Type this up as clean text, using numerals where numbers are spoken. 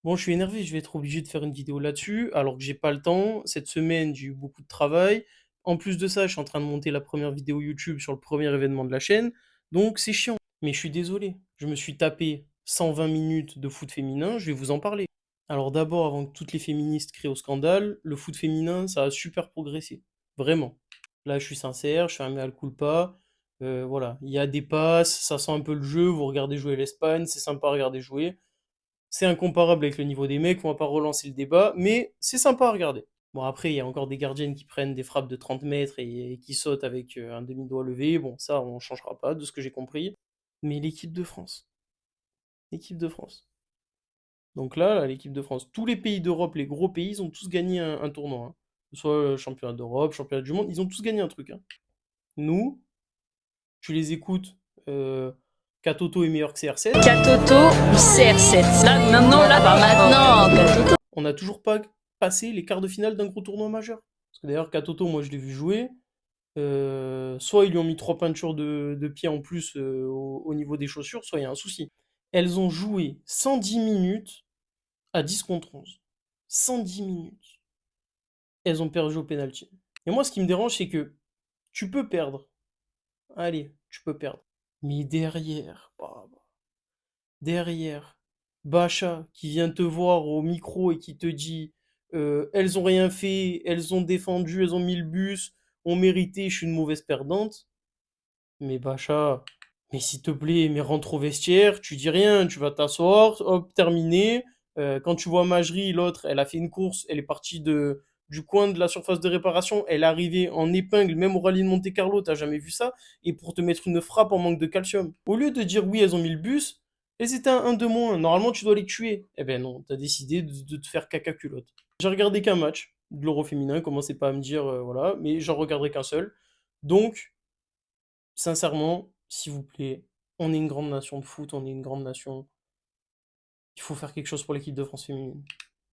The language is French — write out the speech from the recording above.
Bon, je suis énervé, je vais être obligé de faire une vidéo là-dessus, alors que j'ai pas le temps. Cette semaine, j'ai eu beaucoup de travail. En plus de ça, je suis en train de monter la première vidéo YouTube sur le premier événement de la chaîne, donc c'est chiant. Mais je suis désolé, je me suis tapé 120 minutes de foot féminin, je vais vous en parler. Alors d'abord, avant que toutes les féministes crient au scandale, le foot féminin, ça a super progressé. Vraiment. Là, je suis sincère, je fais un mea culpa. Voilà, il y a des passes, ça sent un peu le jeu, vous regardez jouer l'Espagne, c'est sympa à regarder jouer. C'est incomparable avec le niveau des mecs, on va pas relancer le débat, mais c'est sympa à regarder. Bon, après, il y a encore des gardiennes qui prennent des frappes de 30 mètres et qui sautent avec un demi-doigt levé. Bon, ça, on changera pas, de ce que j'ai compris. Mais l'équipe de France. L'équipe de France. Donc là, l'équipe de France. Tous les pays d'Europe, les gros pays, ils ont tous gagné un tournoi, hein. Que ce soit championnat d'Europe, championnat du monde, ils ont tous gagné un truc, hein. Nous, tu les écoutes, Katoto est meilleur que CR7. Katoto ou CR7. Là, maintenant, là, bah maintenant, Katoto. On n'a toujours pas passé les quarts de finale d'un gros tournoi majeur. Parce que d'ailleurs, Katoto, moi je l'ai vu jouer. Soit ils lui ont mis 3 peintures de pied en plus au niveau des chaussures, soit il y a un souci. Elles ont joué 110 minutes à 10 contre 11. 110 minutes. Elles ont perdu au penalty. Et moi, ce qui me dérange, c'est que tu peux perdre. Allez, tu peux perdre. Mais derrière, derrière, Bacha qui vient te voir au micro et qui te dit elles ont rien fait, elles ont défendu, elles ont mis le bus, ont mérité, je suis une mauvaise perdante. Mais Bacha, mais s'il te plaît, mais rentre au vestiaire, tu dis rien, tu vas t'asseoir, hop, terminé. Quand tu vois Majri, l'autre, elle a fait une course, elle est partie du coin de la surface de réparation, elle est arrivée en épingle, même au rallye de Monte-Carlo, t'as jamais vu ça, et pour te mettre une frappe en manque de calcium. Au lieu de dire oui, elles ont mis le bus, elles étaient un de moins, normalement tu dois les tuer. Eh ben non, t'as décidé de te faire caca culotte. J'ai regardé qu'un match de l'Euro féminin, commencez pas à me dire, voilà, mais j'en regarderai qu'un seul. Donc, sincèrement, s'il vous plaît, on est une grande nation de foot, on est une grande nation. Il faut faire quelque chose pour l'équipe de France féminine.